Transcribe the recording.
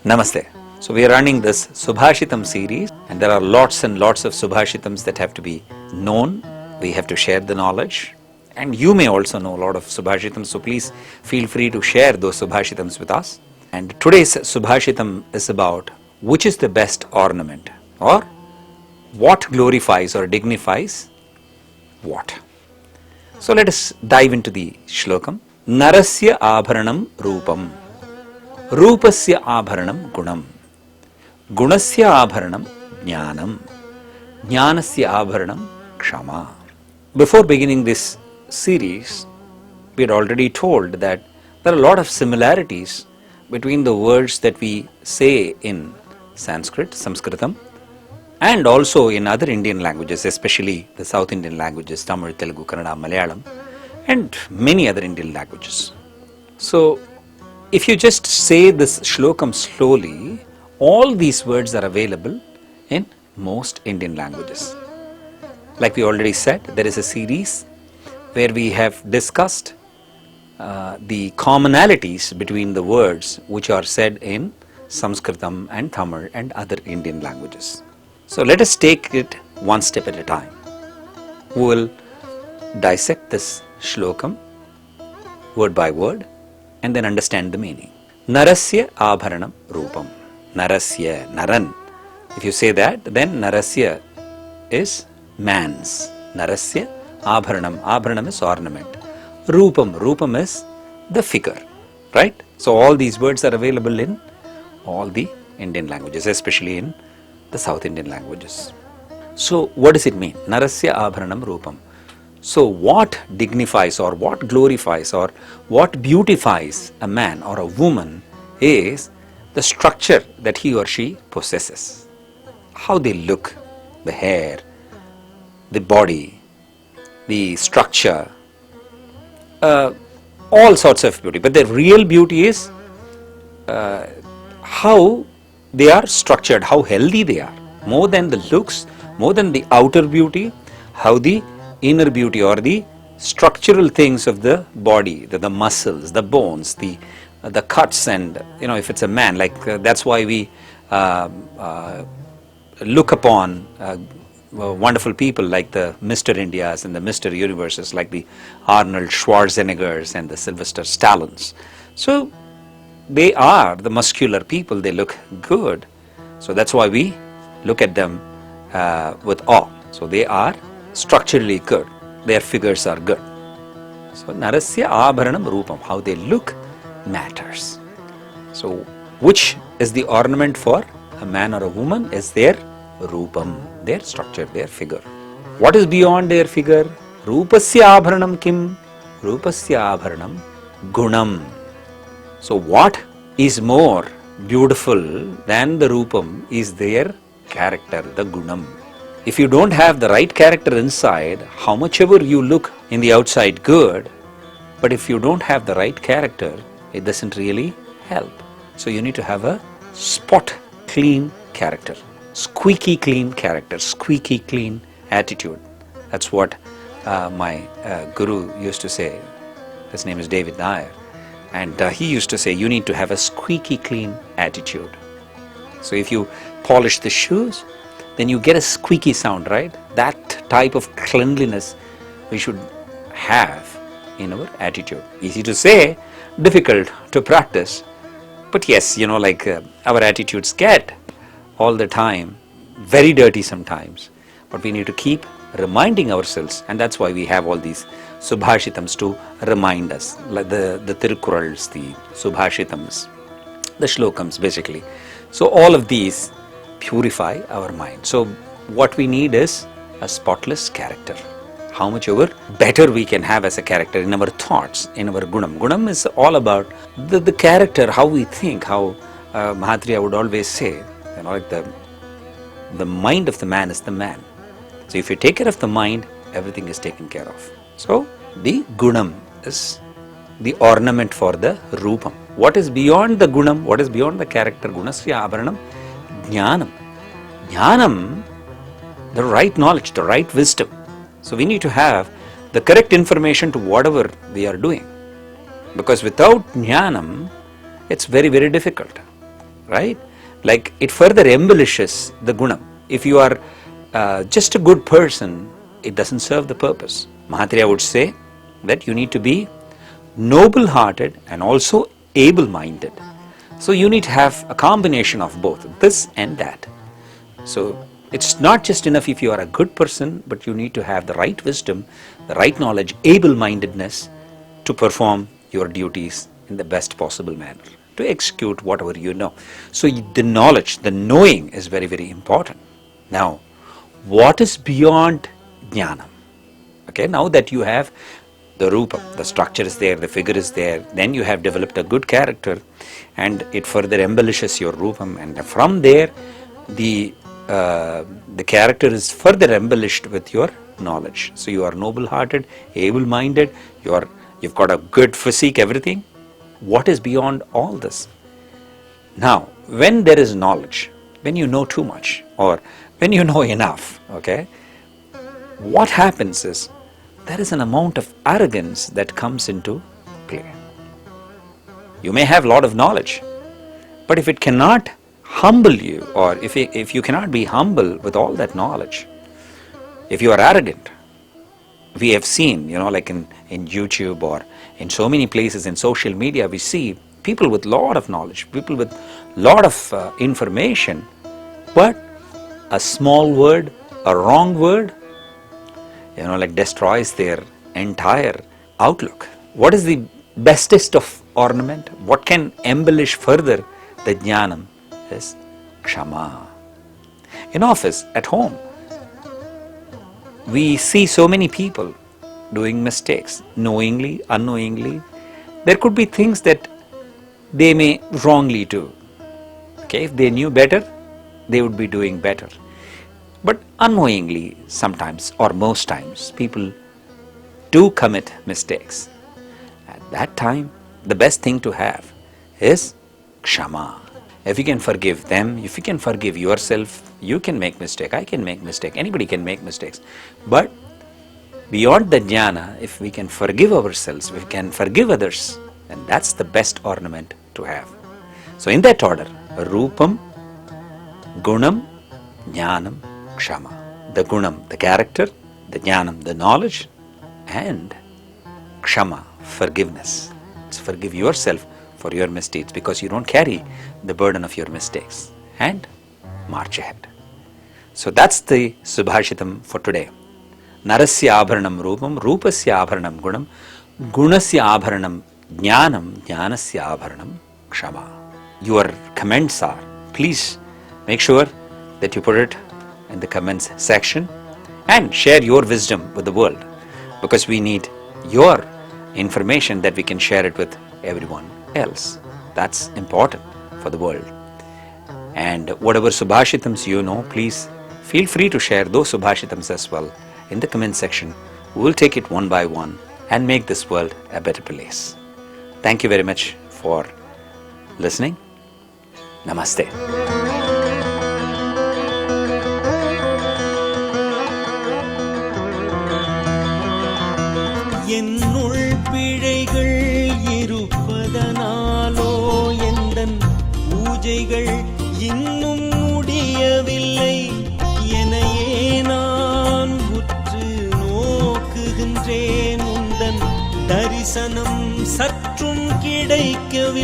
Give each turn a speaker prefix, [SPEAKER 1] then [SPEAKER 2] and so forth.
[SPEAKER 1] Namaste. So we are running this SubhaAshitam series, and there are lots and lots of SubhaAshitams that have to be known. We have to share the knowledge, and you may also know a lot of SubhaAshitams, so please feel free to share those SubhaAshitams with us. And today's SubhaAshitam is about which is the best ornament, or what glorifies or dignifies what. So let us dive into the shlokam. Narasya abharanam rupam. Rupasya abharanam gunam. Gunasya abharanam jnanam. Jnanasya abharanam kshama. Before beginning this series, we had already told that there are a lot of similarities between the words that we say in Sanskrit, Sanskritam, and also in other Indian languages, especially the South Indian languages, Tamil, Telugu, Kannada, Malayalam, and many other Indian languages. So, if you just say this shlokam slowly, all these words are available in most Indian languages. Like we already said, there is a series where we have discussed the commonalities between the words which are said in Sanskritam and Tamil and other Indian languages. So let us take it one step at a time. We will dissect this shlokam word by word and then understand the meaning. Narasya abharanam rupam. Narasya, Naran. If you say that, then Narasya is man's. Narasya abharanam. Abharanam is ornament. Rupam. Rupam is the figure. Right? So all these words are available in all the Indian languages, especially in the South Indian languages. So what does it mean? Narasya abharanam rupam. So what dignifies or what glorifies or what beautifies a man or a woman is the structure that he or she possesses. How they look, the hair, the body, the structure, all sorts of beauty. But the real beauty is how they are structured, how healthy they are. More than the looks, more than the outer beauty, how the inner beauty or the structural things of the body, the muscles, the bones, the cuts, and if it's a man, like that's why we look upon wonderful people like the Mr. Indias and the Mr. Universes, like the Arnold Schwarzeneggers and the Sylvester Stallones. So they are the muscular people, they look good. So that's why we look at them with awe. So they are structurally good, their figures are good. So Narasya abharanam rupam, how they look matters. So which is the ornament for a man or a woman is their rupam, their structure, their figure. What is beyond their figure? Rupasya abharanam kim? Rupasya abharanam gunam. So what is more beautiful than the rupam is their character, the gunam. If you don't have the right character inside, how much ever you look in the outside good, but if you don't have the right character, it doesn't really help. So you need to have a spot clean character, squeaky clean character, squeaky clean attitude. That's what my guru used to say. His name is David Nair. And he used to say, you need to have a squeaky clean attitude. So if you polish the shoes, then you get a squeaky sound, right? That type of cleanliness we should have in our attitude. Easy to say, difficult to practice. But yes, our attitudes get all the time very dirty sometimes. But we need to keep reminding ourselves, and that's why we have all these SubhaAshitams to remind us, like the Tirukurals, the SubhaAshitams, the Shlokams basically. So all of these purify our mind. So what we need is a spotless character. How much ever better we can have as a character in our thoughts, in our gunam. Gunam is all about the character, how we think, how Mahatria would always say, like the mind of the man is the man. So if you take care of the mind, everything is taken care of. So the gunam is the ornament for the rupam. What is beyond the gunam? What is beyond the character? Gunasya abharanam jnanam. Jnanam, the right knowledge, the right wisdom. So we need to have the correct information to whatever we are doing. Because without jnanam, it's very, very difficult. right? Like it further embellishes the gunam. If you are just a good person, it doesn't serve the purpose. Mahatria would say that you need to be noble-hearted and also able-minded. So you need to have a combination of both, this and that. So it's not just enough if you are a good person, but you need to have the right wisdom, the right knowledge, able-mindedness to perform your duties in the best possible manner, to execute whatever you know. So the knowledge, the knowing is very, very important. Now, what is beyond jnanam? Okay, now that you have the rupa, the structure is there, the figure is there, then you have developed a good character and it further embellishes your rupam, and from there the character is further embellished with your knowledge. So you are noble-hearted, able-minded, you've got a good physique, everything. What is beyond all this? Now, when there is knowledge, when you know too much or when you know enough, okay, what happens is there is an amount of arrogance that comes into play. You may have a lot of knowledge, but if it cannot humble you, or if you cannot be humble with all that knowledge, if you are arrogant, we have seen, like in YouTube or in so many places in social media, we see people with lot of knowledge, people with lot of information, but a small word, a wrong word, destroys their entire outlook. What is the bestest of ornament? What can embellish further the jnanam is kshama. In office, at home, we see so many people doing mistakes, knowingly, unknowingly. There could be things that they may wrongly do. Okay, if they knew better, they would be doing better. But unknowingly, sometimes or most times, people do commit mistakes. At that time, the best thing to have is kshama. If you can forgive them, if you can forgive yourself, you can make mistake, I can make mistake, anybody can make mistakes. But beyond the jnana, if we can forgive ourselves, if we can forgive others, then that's the best ornament to have. So in that order, rupam, gunam, jnanam, kshama. The gunam, the character, the jnanam, the knowledge, and kshama, forgiveness. So forgive yourself for your mistakes because you don't carry the burden of your mistakes, and march ahead. So that's the SubhaAshitam for today. Narasya abharanam rupam, rupasya abharanam gunam, gunasya abharanam jnanam, jnanasya abharanam kshama. Your comments are, please make sure that you put it in the comments section and share your wisdom with the world, because we need your information that we can share it with everyone else. That's important for the world. And whatever SubhaAshitams you know, please feel free to share those SubhaAshitams as well in the comment section. We will take it one by one and make this world a better place. Thank you very much for listening. Namaste.
[SPEAKER 2] என்னுள் பிழைகள் இருப்பதனாலோ எந்தன் பூஜைகள் இன்னும் முடியவில்லை. எனையே நான் உற்று நோக்குகின்றேன், உந்தன் தரிசனம் சற்றும் கிடைக்கவில்லை.